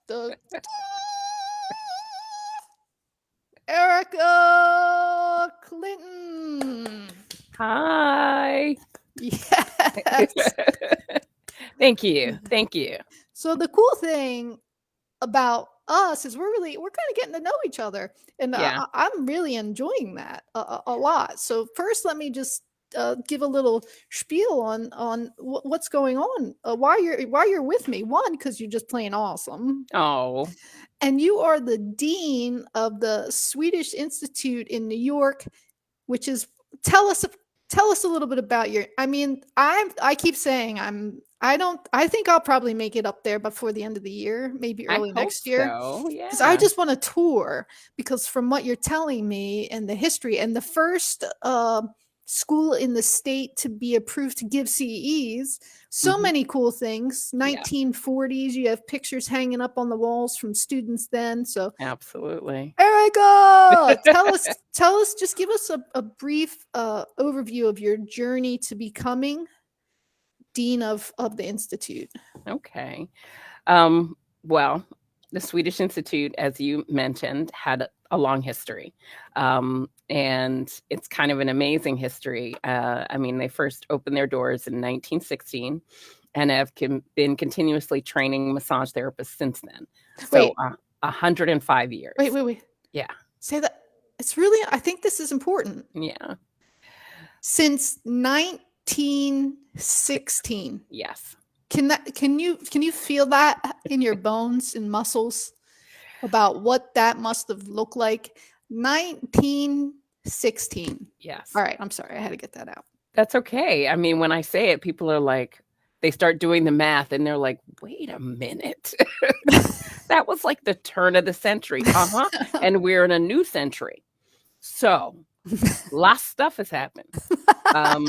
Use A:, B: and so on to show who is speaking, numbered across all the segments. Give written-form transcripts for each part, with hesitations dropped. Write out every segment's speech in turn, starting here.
A: Da, Erica Clinton.
B: Hi.
A: Yes.
B: Thank you. Thank you.
A: So the cool thing about us is we're kind of getting to know each other, and
B: Yeah.
A: I'm really enjoying that a lot. So first, let me just give a little spiel on what's going on, why you're with me. One, because you're just plain awesome,
B: Oh,
A: and you are the dean of the Swedish Institute in New York, which is tell us tell us a little bit about your. I mean, I keep saying I think I'll probably make it up there before the end of the year, maybe
B: I
A: early
B: hope
A: next year,
B: so.
A: because I
B: Yeah.
A: just want to tour. Because from what you're telling me and the history, and the first school in the state to be approved to give CEs, so
B: Hmm.
A: many cool things.
B: Yeah,
A: 1940s, you have pictures hanging up on the walls from students then. So
B: absolutely.
A: Erica, tell us, just give us a brief overview of your journey to becoming dean of the institute.
B: Okay. Well, the Swedish Institute, as you mentioned, had a long history. And it's kind of an amazing history. I mean, they first opened their doors in 1916 and have been continuously training massage therapists since then. So,
A: Wait,
B: 105 years.
A: wait.
B: Yeah.
A: Say that. It's really. I think this is important.
B: Yeah.
A: Since 1916.
B: Yes.
A: Can you feel that in your bones and muscles about what that must have looked like? 1916.
B: Yes.
A: All right, I'm sorry. I had to get that out.
B: That's okay. I mean, when I say it, people are like, they start doing the math and they're like, wait a minute. That was like the turn of the century. Uh-huh. And we're in a new century. So lots of stuff has happened. Um,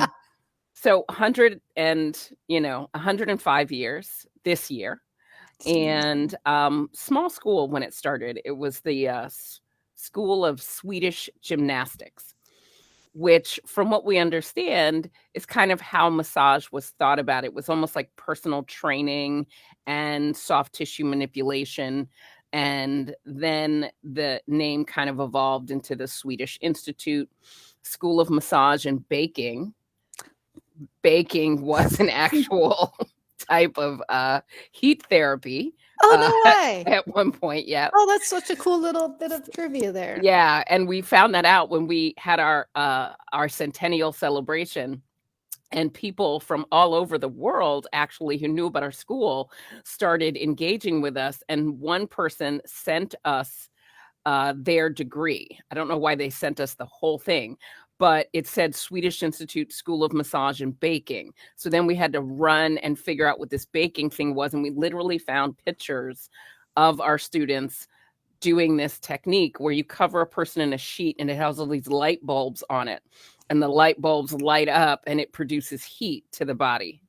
B: so 105 years this year.
A: It's
B: And
A: amazing.
B: small school when it started. It was the School of Swedish Gymnastics, which, from what we understand, is kind of how massage was thought about. It was almost like personal training and soft tissue manipulation. And then the name kind of evolved into the Swedish Institute School of Massage and Baking. Baking was an actual type of heat therapy
A: Oh,
B: uh,
A: no way.
B: at one point. Yeah.
A: Oh, that's such a cool little bit of trivia there.
B: Yeah, and we found that out when we had our centennial celebration, and people from all over the world actually who knew about our school started engaging with us, and one person sent us their degree. I don't know why they sent us the whole thing, but it said Swedish Institute School of Massage and Baking. So then we had to run and figure out what this baking thing was, and we literally found pictures of our students doing this technique where you cover a person in a sheet and it has all these light bulbs on it, and the light bulbs light up and it produces heat to the body.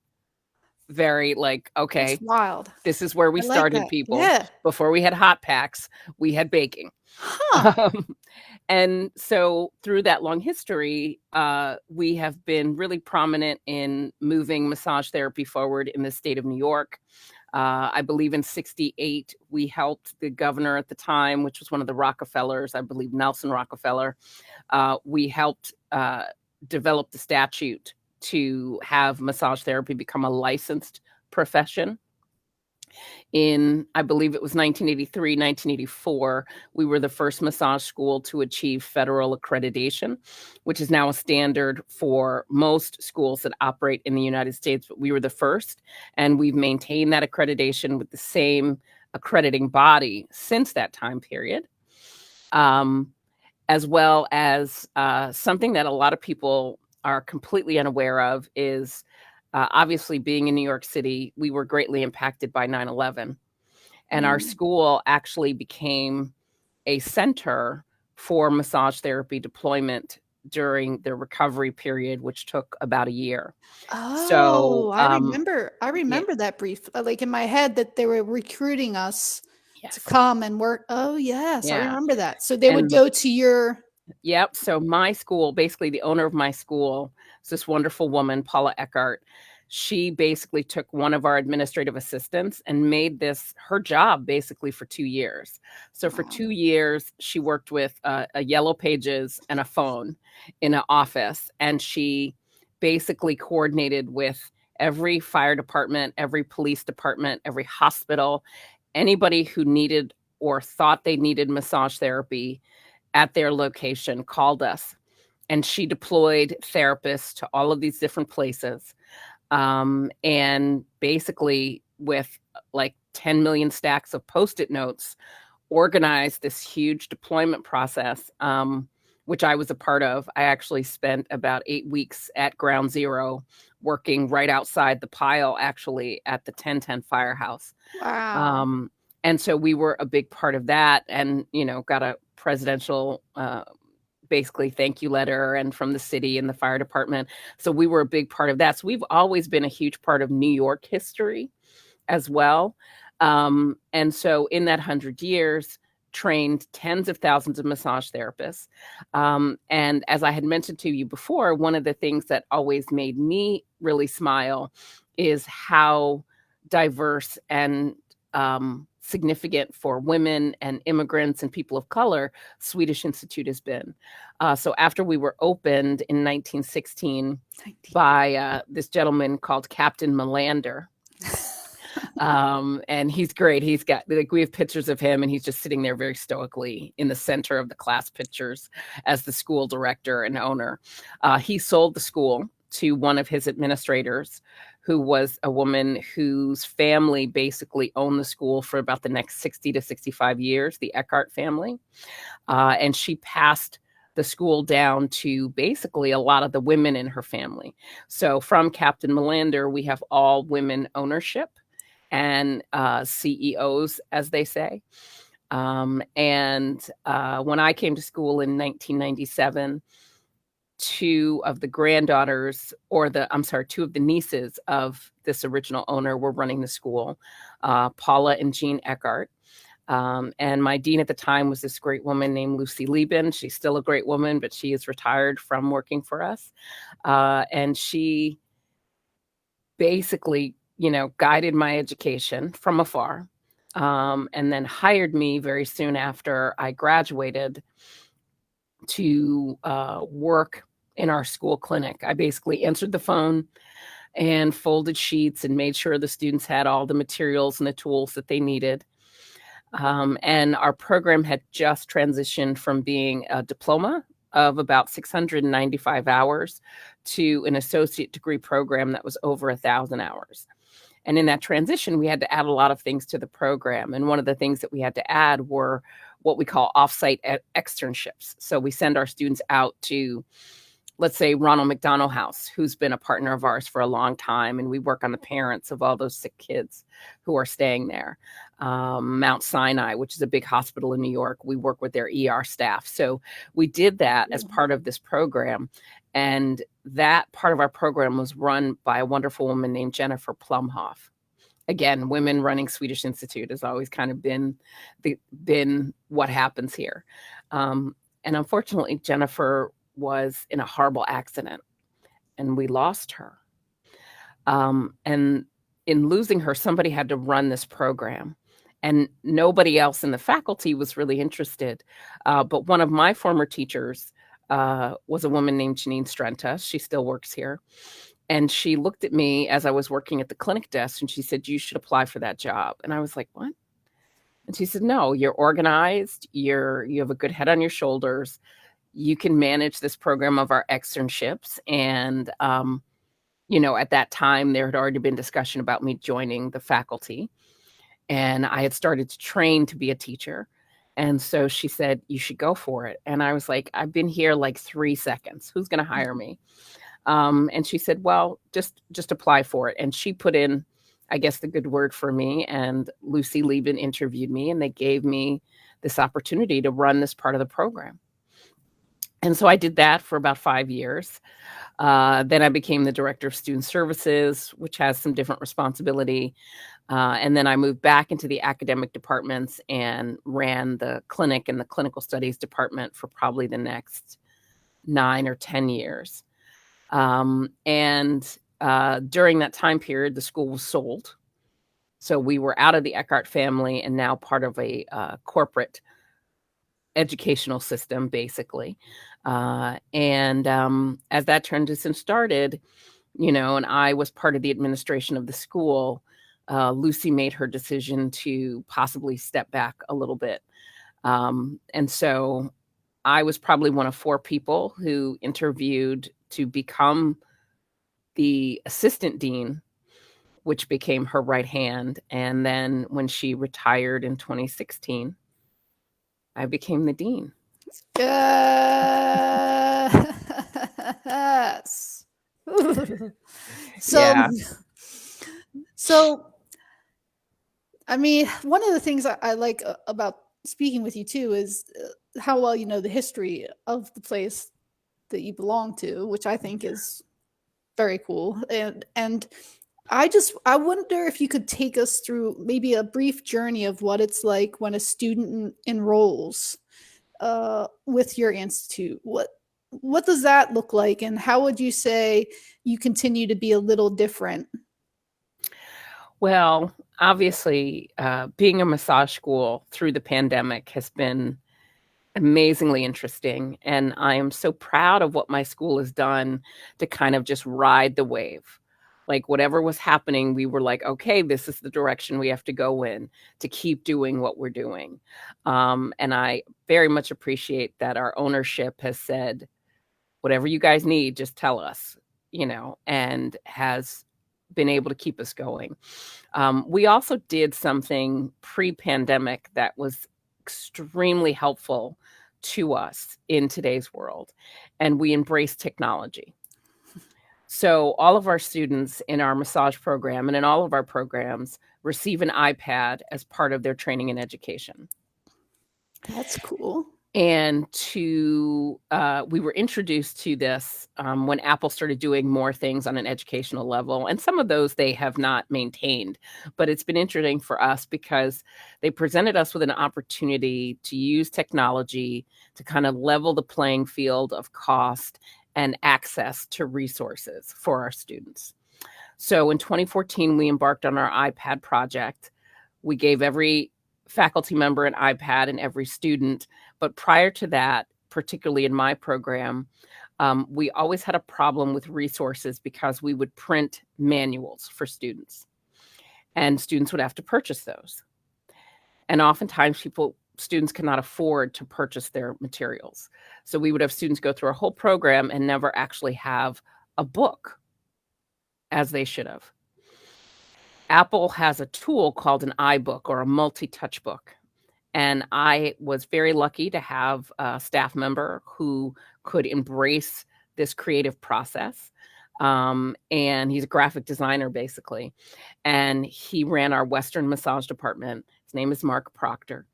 B: Very like,
A: That's
B: okay,
A: wild.
B: this is where we
A: I like
B: started,
A: that.
B: people.
A: Yeah.
B: Before we had hot packs, we had baking.
A: Huh.
B: um, and so through that long history, we have been really prominent in moving massage therapy forward in the state of New York. I believe in 68, we helped the governor at the time, which was one of the Rockefellers, I believe Nelson Rockefeller. We helped develop the statute to have massage therapy become a licensed profession. In, I believe it was 1983, 1984, we were the first massage school to achieve federal accreditation, which is now a standard for most schools that operate in the United States. But we were the first, and we've maintained that accreditation with the same accrediting body since that time period. As well as something that a lot of people are completely unaware of is obviously being in New York City, we were greatly impacted by 9/11. And our
A: Mm.
B: school actually became a center for massage therapy deployment during the recovery period, which took about a year. So,
A: Oh, I
B: yeah,
A: remember that brief, like, in my head, that they were recruiting us to
B: yes,
A: come and work. Oh, yes, I
B: yeah.
A: remember that. So they would
B: And
A: go to your.
B: yep. So my school, basically the owner of my school, is this wonderful woman, Paula Eckhart. she basically took one of our administrative assistants and made this her job basically for 2 years. So for
A: Wow.
B: 2 years, she worked with a yellow pages and a phone in an office, and she basically coordinated with every fire department, every police department, every hospital, anybody who needed or thought they needed massage therapy at their location called us. And she deployed therapists to all of these different places. And basically, with like 10 million stacks of Post it notes, organized this huge deployment process, which I was a part of. I actually spent about 8 weeks at Ground Zero working right outside the pile, actually, at the 1010 firehouse.
A: Wow.
B: And so we were a big part of that, and, got a presidential basically thank you letter and from the city and the fire department. So we were a big part of that. So we've always been a huge part of New York history as well. And so in that 100 years, trained tens of thousands of massage therapists. And as I had mentioned to you before, one of the things that always made me really smile is how diverse and significant for women and immigrants and people of color Swedish Institute has been. So after we were opened in 1916 by this gentleman called Captain Melander, and he's great. He's got, like, we have pictures of him, and he's just sitting there very stoically in the center of the class pictures as the school director and owner. He sold the school to one of his administrators, who was a woman whose family basically owned the school for about the next 60 to 65 years, the Eckhart family. And she passed the school down to basically a lot of the women in her family. So from Captain Melander, we have all women ownership and CEOs, as they say. And when I came to school in 1997, two of the nieces of this original owner were running the school, Paula and Jean Eckhart. And my dean at the time was this great woman named Lucy Lieben. She's still a great woman, but she is retired from working for us. And she basically, guided my education from afar, and then hired me very soon after I graduated to work in our school clinic. I basically answered the phone and folded sheets and made sure the students had all the materials and the tools that they needed. And our program had just transitioned from being a diploma of about 695 hours to an associate degree program that was over 1,000 hours. And in that transition, we had to add a lot of things to the program. And one of the things that we had to add were what we call offsite externships. So we send our students out to, let's say, Ronald McDonald House, who's been a partner of ours for a long time, and we work on the parents of all those sick kids who are staying there. Mount Sinai, which is a big hospital in New York, we work with their ER staff. So we did that as part of this program. And that part of our program was run by a wonderful woman named Jennifer Plumhoff. Again, women running Swedish Institute has always kind of been what happens here. And unfortunately, Jennifer was in a horrible accident, and we lost her. And in losing her, somebody had to run this program, and nobody else in the faculty was really interested. But one of my former teachers was a woman named Janine Strenta. She still works here. And she looked at me as I was working at the clinic desk, and she said, "You should apply for that job." And I was like, "What?" And she said, "No, you're organized. You have a good head on your shoulders. You can manage this program of our externships." And, at that time, there had already been discussion about me joining the faculty, and I had started to train to be a teacher. And so she said, "You should go for it." And I was like, "I've been here like 3 seconds. Who's going to hire me?" And she said, "Well, just apply for it." And she put in, I guess, the good word for me. And Lucy Lieben interviewed me, and they gave me this opportunity to run this part of the program. And so I did that for about 5 years. Then I became the director of student services, which has some different responsibility. And then I moved back into the academic departments and ran the clinic and the clinical studies department for probably the next 9 or 10 years. And During that time period, the school was sold. So we were out of the Eckhart family and now part of a corporate educational system, basically. As that transition started, and I was part of the administration of the school, Lucy made her decision to possibly step back a little bit. And so I was probably one of 4 people who interviewed to become the assistant dean, which became her right hand. And then when she retired in 2016, I became the dean.
A: Yes.
B: Yeah.
A: So, I mean, one of the things I like about speaking with you too is how well you know the history of the place that you belong to, which I think is very cool. And I wonder if you could take us through maybe a brief journey of what it's like when a student enrolls with your institute. What does that look like, and how would you say you continue to be a little different?
B: Well, obviously, being a massage school through the pandemic has been amazingly interesting, and I am so proud of what my school has done to kind of just ride the wave. Like, whatever was happening, we were like, "Okay, this is the direction we have to go in to keep doing what we're doing." And I very much appreciate that our ownership has said, "Whatever you guys need, just tell us," and has been able to keep us going. We also did something pre-pandemic that was extremely helpful to us in today's world, and we embraced technology. So all of our students in our massage program and in all of our programs receive an iPad as part of their training and education.
A: That's cool.
B: And we were introduced to this when Apple started doing more things on an educational level, and some of those they have not maintained. But it's been interesting for us because they presented us with an opportunity to use technology to kind of level the playing field of cost and access to resources for our students. So in 2014, we embarked on our iPad project. We gave every faculty member an iPad and every student. But prior to that, particularly in my program, we always had a problem with resources because we would print manuals for students, and students would have to purchase those. And oftentimes students cannot afford to purchase their materials. So we would have students go through a whole program and never actually have a book as they should have. Apple has a tool called an iBook or a multi-touch book. And I was very lucky to have a staff member who could embrace this creative process. And he's a graphic designer, basically. And he ran our Western massage department. His name is Mark Proctor.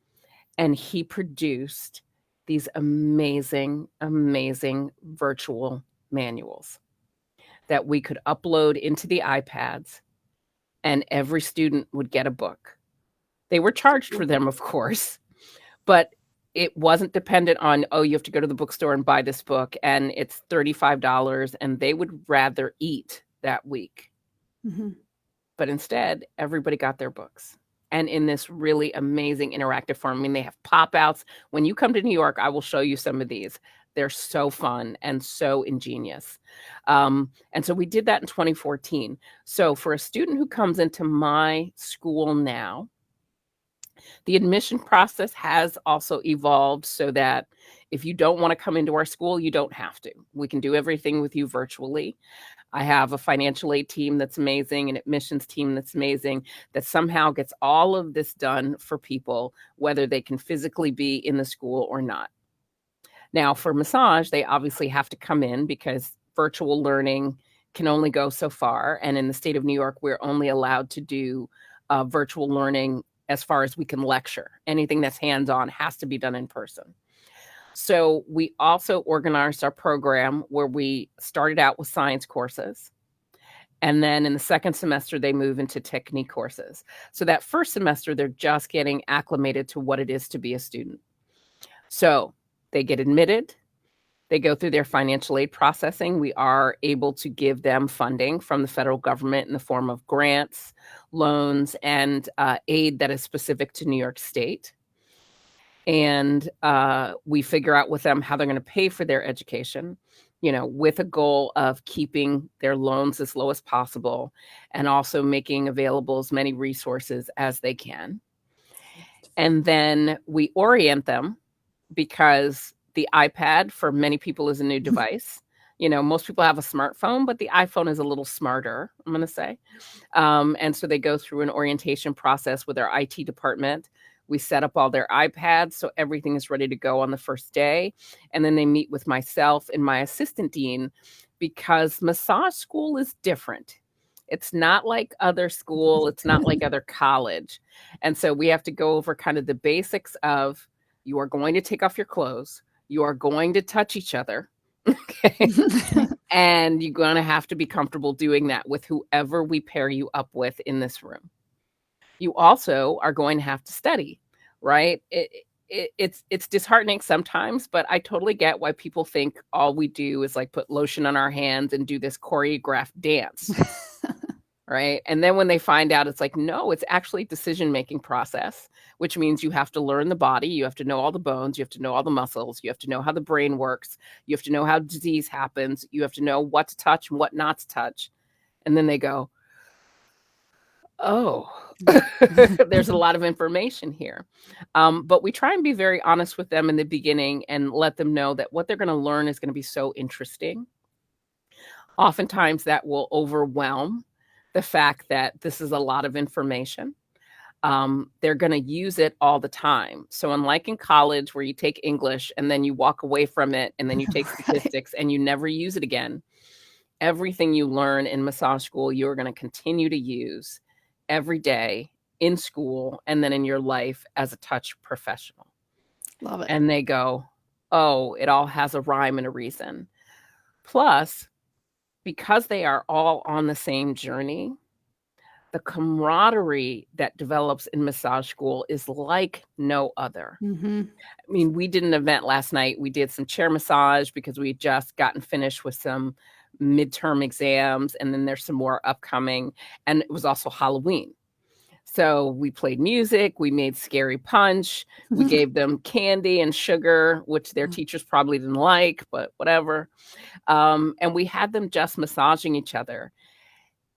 B: And he produced these amazing, amazing virtual manuals that we could upload into the iPads, and every student would get a book. They were charged for them, of course, but it wasn't dependent on, oh, you have to go to the bookstore and buy this book, and it's $35, and they would rather eat that week.
A: Mm-hmm.
B: But instead, everybody got their books. And in this really amazing interactive form. I mean, they have pop-outs. When you come to New York, I will show you some of these. They're so fun and so ingenious. And so we did that in 2014. So for a student who comes into my school now, the admission process has also evolved so that if you don't want to come into our school, you don't have to. We can do everything with you virtually. I have a financial aid team that's amazing, an admissions team that's amazing, that somehow gets all of this done for people, whether they can physically be in the school or not. Now, for massage, they obviously have to come in because virtual learning can only go so far. And in the state of New York, we're only allowed to do virtual learning as far as we can lecture. Anything that's hands-on has to be done in person. So we also organized our program where we started out with science courses. And then in the second semester, they move into technique courses. So that first semester, they're just getting acclimated to what it is to be a student. So they get admitted, They go through their financial aid processing. We are able to give them funding from the federal government in the form of grants, loans, and aid that is specific to New York State. And we figure out with them how they're going to pay for their education, with a goal of keeping their loans as low as possible and also making available as many resources as they can. And then we orient them, because the iPad for many people is a new device. Most people have a smartphone, but the iPhone is a little smarter, I'm going to say. And so they go through an orientation process with our IT department. We set up all their iPads so everything is ready to go on the first day. And then they meet with myself and my assistant dean, because massage school is different. It's not like other school. It's not like other college. And so we have to go over kind of the basics of, you are going to take off your clothes. You are going to touch each other. Okay. And you're going to have to be comfortable doing that with whoever we pair you up with in this room. You also are going to have to study, right? It's disheartening sometimes, but I totally get why people think all we do is like put lotion on our hands and do this choreographed dance. Right. And then when they find out, it's like, no, it's actually a decision-making process, which means you have to learn the body. You have to know all the bones. You have to know all the muscles. You have to know how the brain works. You have to know how disease happens. You have to know what to touch and what not to touch. And then they go, oh, there's a lot of information here. But we try and be very honest with them in the beginning and let them know that what they're going to learn is going to be so interesting. Oftentimes that will overwhelm the fact that this is a lot of information. They're going to use it all the time. So unlike in college where you take English and then you walk away from it and then you take statistics and you never use it again, everything you learn in massage school, you're going to continue to use every day in school and then in your life as a touch professional.
A: Love it.
B: And they go, oh, it all has a rhyme and a reason. Plus, because they are all on the same journey, the camaraderie that develops in massage school is like no other.
A: Mm-hmm.
B: I mean, we did an event last night. We did some chair massage because we had just gotten finished with some midterm exams, and then there's some more upcoming. And it was also Halloween. So we played music, we made scary punch, we gave them candy and sugar, which their teachers probably didn't like, but whatever. And we had them just massaging each other.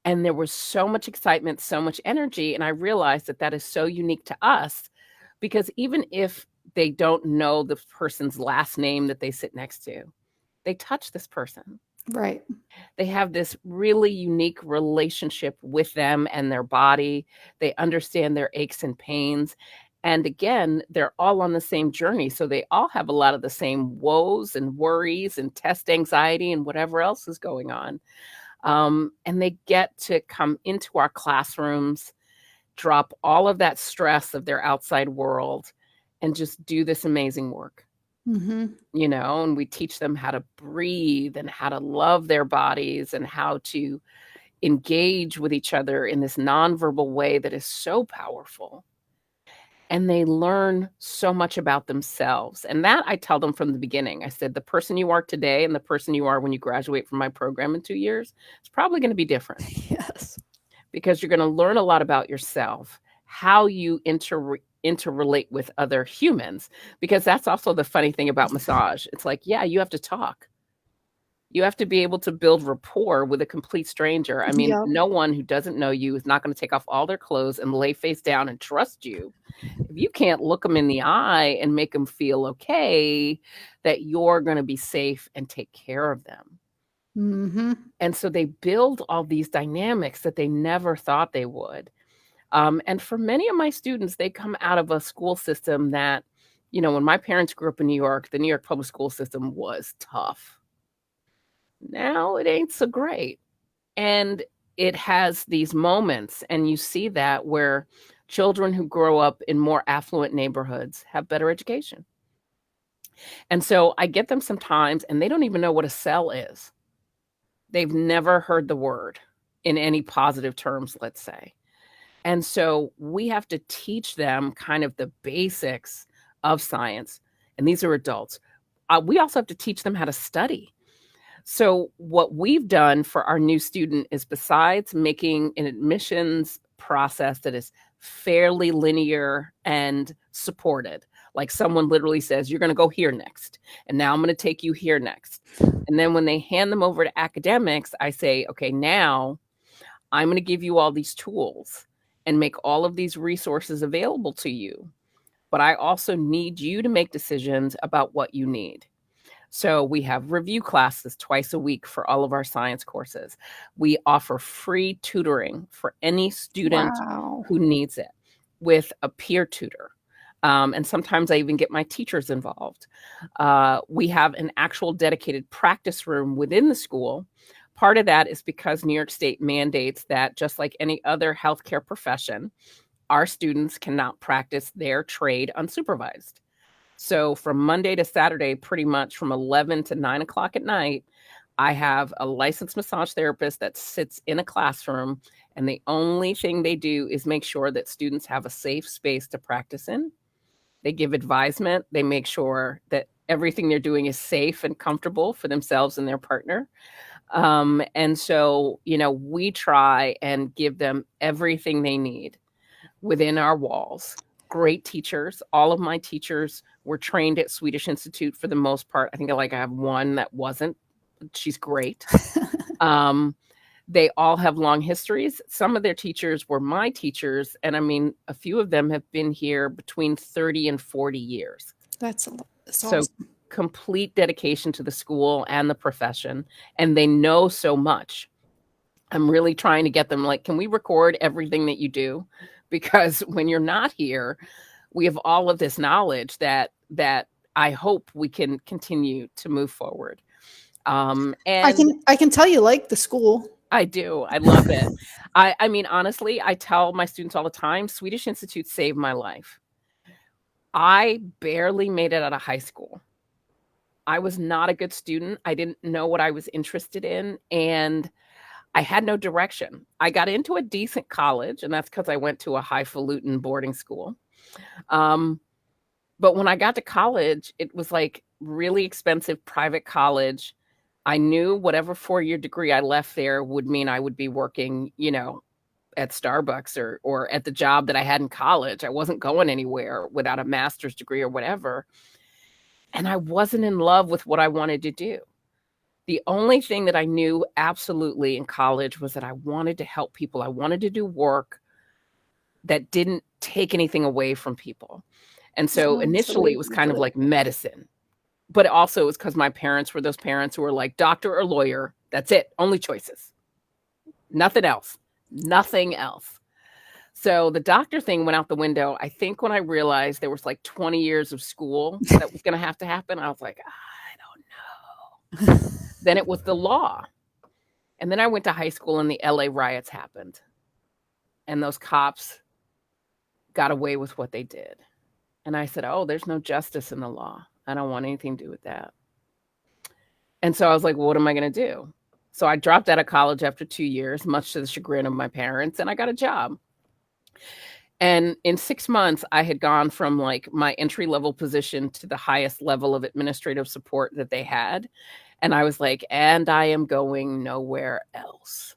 B: And there was so much excitement, so much energy. And I realized that that is so unique to us, because even if they don't know the person's last name that they sit next to, they touch this person.
A: Right.
B: They have this really unique relationship with them and their body. They understand their aches and pains. And again, they're all on the same journey. So they all have a lot of the same woes and worries and test anxiety and whatever else is going on. And they get to come into our classrooms, drop all of that stress of their outside world, and just do this amazing work.
A: Mm-hmm.
B: And we teach them how to breathe and how to love their bodies and how to engage with each other in this nonverbal way that is so powerful. And they learn so much about themselves. And that I tell them from the beginning. I said, the person you are today and the person you are when you graduate from my program in 2 years, it's probably going to be different.
A: Yes.
B: Because you're going to learn a lot about yourself, how you interrelate with other humans, because that's also the funny thing about massage. It's like, yeah, you have to talk. You have to be able to build rapport with a complete stranger. I mean, no one who doesn't know you is not going to take off all their clothes and lay face down and trust you. If you can't look them in the eye and make them feel okay, that you're going to be safe and take care of them.
A: Mm-hmm.
B: And so they build all these dynamics that they never thought they would. And for many of my students, they come out of a school system that, when my parents grew up in New York, the New York public school system was tough. Now it ain't so great. And it has these moments, and you see that where children who grow up in more affluent neighborhoods have better education. And so I get them sometimes, and they don't even know what a cell is. They've never heard the word in any positive terms, let's say. And so we have to teach them kind of the basics of science. And these are adults. we also have to teach them how to study. So what we've done for our new student is, besides making an admissions process that is fairly linear and supported, like someone literally says, you're going to go here next, and now I'm going to take you here next. And then when they hand them over to academics, I say, okay, now I'm going to give you all these tools and make all of these resources available to you. But I also need you to make decisions about what you need. So we have review classes twice a week for all of our science courses. We offer free tutoring for any student
A: Wow.
B: who needs it with a peer tutor. And sometimes I even get my teachers involved. We have an actual dedicated practice room within the school. Part of that is because New York State mandates that, just like any other healthcare profession, our students cannot practice their trade unsupervised. So from Monday to Saturday, pretty much from 11 to 9 o'clock at night, I have a licensed massage therapist that sits in a classroom, and the only thing they do is make sure that students have a safe space to practice in. They give advisement. They make sure that everything they're doing is safe and comfortable for themselves and their partner. And so, we try and give them everything they need within our walls. Great teachers. All of my teachers were trained at Swedish Institute for the most part. I think I have one that wasn't. She's great. They all have long histories. Some of their teachers were my teachers, and a few of them have been here between 30 and 40 years.
A: That's
B: So
A: awesome.
B: complete dedication to the school and the profession, and they know so much. I'm really trying to get them, like, can we record everything that you do? Because when you're not here, we have all of this knowledge that I hope we can continue to move forward. And
A: I can tell you like the school.
B: I do. I love it. I mean, honestly, I tell my students all the time, Swedish Institute saved my life. I barely made it out of high school. I was not a good student. I didn't know what I was interested in, and I had no direction. I got into a decent college, and that's because I went to a highfalutin boarding school. But when I got to college, it was like really expensive private college. I knew whatever 4-year degree I left there would mean I would be working, at Starbucks or at the job that I had in college. I wasn't going anywhere without a master's degree or whatever. And I wasn't in love with what I wanted to do. The only thing that I knew absolutely in college was that I wanted to help people. I wanted to do work that didn't take anything away from people. And so initially it was kind of like medicine, but also it was because my parents were those parents who were like, doctor or lawyer, that's it, only choices. Nothing else. So the doctor thing went out the window. I think when I realized there was like 20 years of school that was going to have to happen, I was like, I don't know. Then it was the law. And then I went to high school and the LA riots happened. And those cops got away with what they did. And I said, oh, there's no justice in the law. I don't want anything to do with that. And so I was like, well, what am I going to do? So I dropped out of college after 2 years, much to the chagrin of my parents, and I got a job. And in 6 months, I had gone from like my entry-level position to the highest level of administrative support that they had. And I was like, and I am going nowhere else.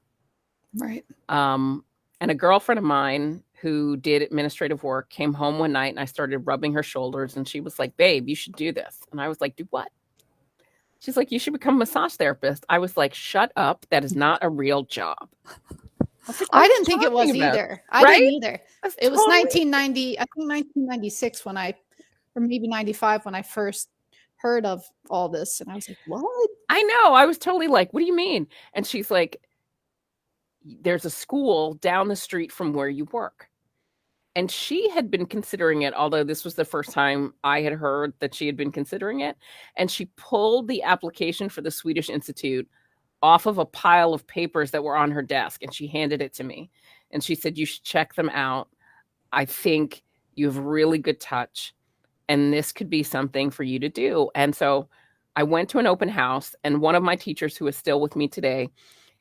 A: Right.
B: And a girlfriend of mine who did administrative work came home one night, and I started rubbing her shoulders, and she was like, babe, you should do this. And I was like, do what? She's like, you should become a massage therapist. I was like, shut up. That is not a real job.
A: I didn't think it was either. I didn't either. It was 1990, I think 1996 when or maybe 95 when I first heard of all this. And I was like, what?
B: I know. I was totally like, what do you mean? And she's like, there's a school down the street from where you work. And she had been considering it, although this was the first time I had heard that she had been considering it. And she pulled the application for the Swedish Institute off of a pile of papers that were on her desk, and she handed it to me. And she said, you should check them out. I think you have really good touch, and this could be something for you to do. And so I went to an open house, and one of my teachers, who is still with me today,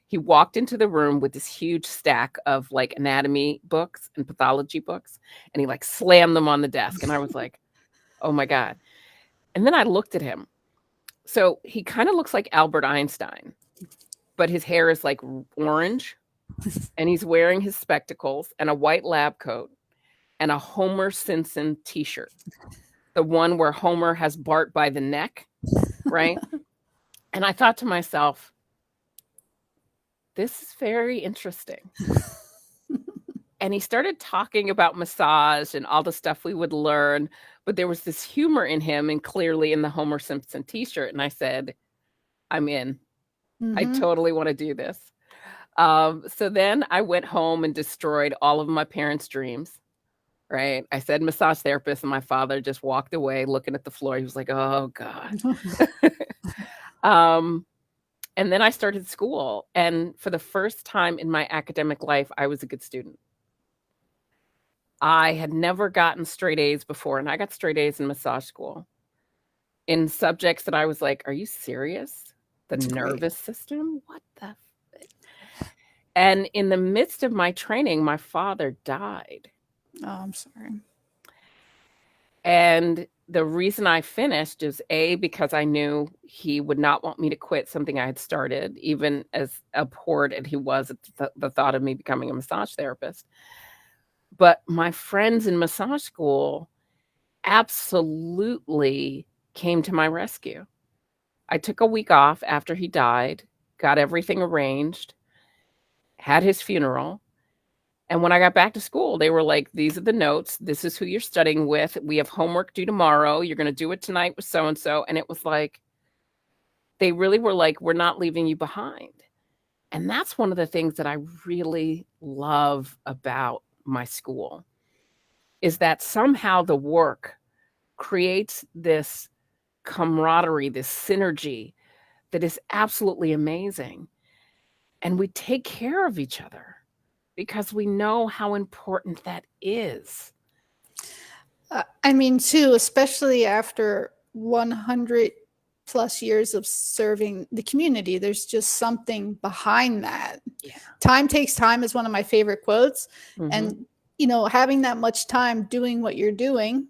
B: he walked into the room with this huge stack of like anatomy books and pathology books, and he like slammed them on the desk. And I was like, oh my God. And then I looked at him, So he kind of looks like Albert Einstein, but his hair is like orange, and he's wearing his spectacles and a white lab coat and a Homer Simpson t-shirt. The one where Homer has Bart by the neck, right? And I thought to myself, this is very interesting. And he started talking about massage and all the stuff we would learn, but there was this humor in him and clearly in the Homer Simpson t-shirt. And I said, I'm in. I
A: Mhm.
B: totally want to do this. So then I went home and destroyed all of my parents' dreams, right? I said massage therapist, and my father just walked away looking at the floor. He was like, oh, God. And then I started school. And for the first time in my academic life, I was a good student. I had never gotten straight A's before, and I got straight A's in massage school in subjects that I was like, are you serious? The
A: That's great.
B: nervous system? What the? And in the midst of my training, my father died.
A: Oh, I'm sorry.
B: And the reason I finished is A, because I knew he would not want me to quit something I had started, even as abhorred as he was at the thought of me becoming a massage therapist. But my friends in massage school absolutely came to my rescue. I took a week off after he died, got everything arranged, had his funeral. And when I got back to school, they were like, these are the notes. This is who you're studying with. We have homework due tomorrow. You're going to do it tonight with so-and-so. And it was like, they really were like, we're not leaving you behind. And that's one of the things that I really love about my school is that somehow the work creates this camaraderie, this synergy that is absolutely amazing. And we take care of each other because we know how important that is.
A: I mean, too, especially after 100 plus years of serving the community, there's just something behind that.
B: Yeah.
A: Time takes time is one of my favorite quotes.
B: Mhm.
A: And, you know, having that much time doing what you're doing,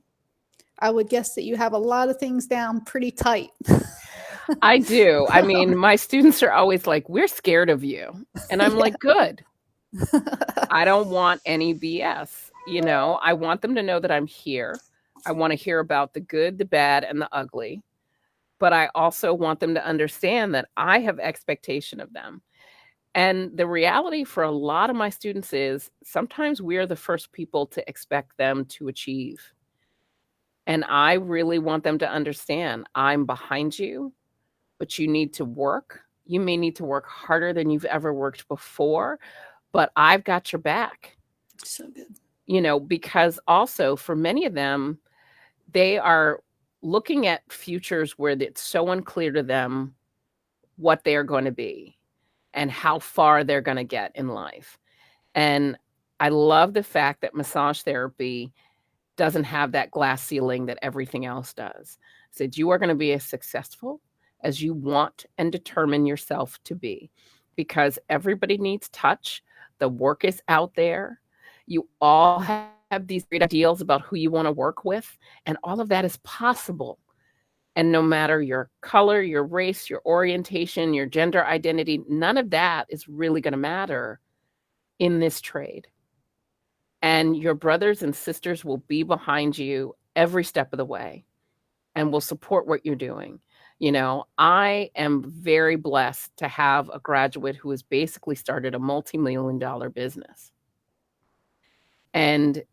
A: I would guess that you have a lot of things down pretty tight.
B: I do. I mean, my students are always like, we're scared of you. And I'm like, good. I don't want any BS. You know, I want them to know that I'm here. I want to hear about the good, the bad, and the ugly. But I also want them to understand that I have expectation of them. And the reality for a lot of my students is sometimes we're the first people to expect them to achieve. And I really want them to understand I'm behind you, but you need to work. You may need to work harder than you've ever worked before, but I've got your back.
A: So good.
B: You know, because also for many of them, they are looking at futures where it's so unclear to them what they're going to be and how far they're going to get in life. And I love the fact that massage therapy doesn't have that glass ceiling that everything else does. Said you are going to be as successful as you want and determine yourself to be, because everybody needs touch. The work is out there. You all have these great ideals about who you want to work with, and all of that is possible. And no matter your color, your race, your orientation, your gender identity, none of that is really going to matter in this trade. And your brothers and sisters will be behind you every step of the way and will support what you're doing. You know, I am very blessed to have a graduate who has basically started a multi-million-dollar business. And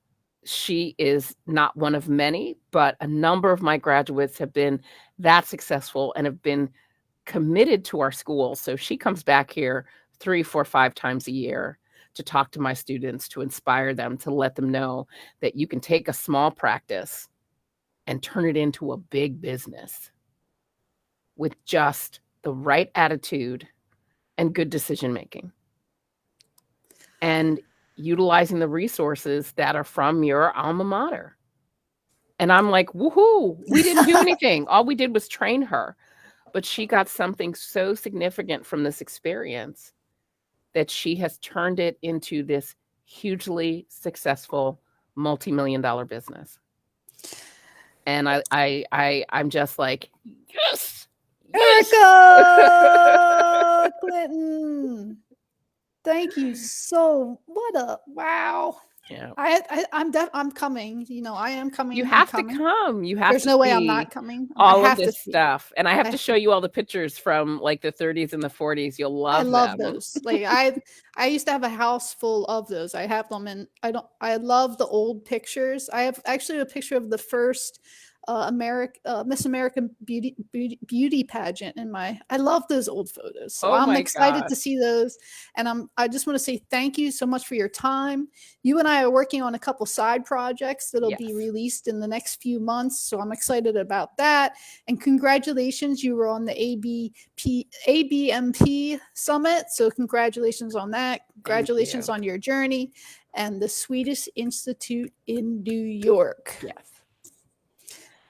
B: she is not one of many, but a number of my graduates have been that successful and have been committed to our school. So she comes back here 3, 4, 5 times a year to talk to my students, to inspire them, to let them know that you can take a small practice and turn it into a big business with just the right attitude and good decision making. And utilizing the resources that are from your alma mater. And I'm like, woohoo, we didn't do anything. All we did was train her. But she got something so significant from this experience that she has turned it into this hugely successful multi-million-dollar business. And I'm just like, yes, Yes.
A: Erica Clinton. Thank you so. What a wow.
B: Yeah.
A: I'm coming. You know, I am coming.
B: You
A: I'm
B: have to
A: coming.
B: come. You have
A: There's
B: to
A: no way I'm
B: see
A: not coming. I
B: all of
A: have to
B: this
A: see it.
B: stuff. And I have to show you all the pictures from like the 30s and the 40s. You'll
A: I
B: love
A: love
B: them.
A: those. Like I used to have a house full of those. I have them, and I love the old pictures. I have actually a picture of the first Miss American beauty pageant in my. I love those old photos, so
B: Oh
A: I'm
B: my
A: excited to
B: gosh.
A: see those. And I just want to say thank you so much for your time. You and I are working on a couple side projects that'll be
B: Yes.
A: released in the next few months, so I'm excited about that. And congratulations, you were on the ABMP summit, so congratulations on that. Congratulations on your journey and the Swedish Institute in New York.
B: Yes.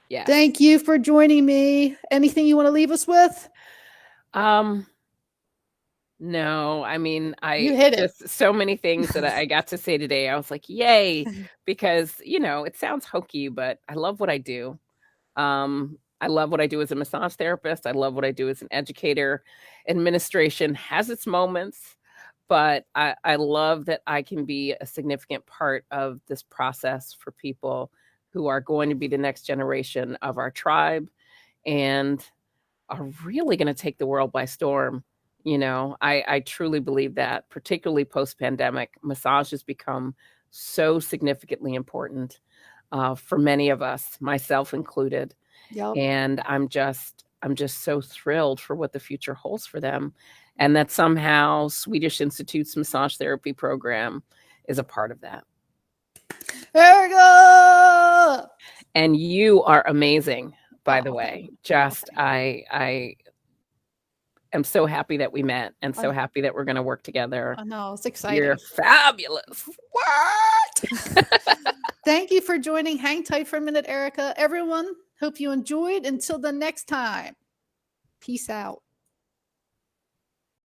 B: Yes.
A: Thank you for joining me. Anything you want to leave us with?
B: No, I mean,
A: You hit it.
B: just so many things that I got to say today. I was like, yay, because, you know, it sounds hokey, but I love what I do. I love what I do as a massage therapist. I love what I do as an educator. Administration has its moments, but I love that I can be a significant part of this process for people who are going to be the next generation of our tribe and are really going to take the world by storm. You know, I truly believe that, particularly post-pandemic, massage has become so significantly important for many of us, myself included.
A: Yep.
B: And I'm just so thrilled for what the future holds for them, and that somehow Swedish Institute's massage therapy program is a part of that.
A: Erica!
B: And you are amazing, by the way. Just I am so happy that we met and so happy that we're going to work together.
A: I know, it's exciting.
B: You're fabulous.
A: What? Thank you for joining. Hang tight for a minute, Erica. Everyone, hope you enjoyed. Until the next time, peace out.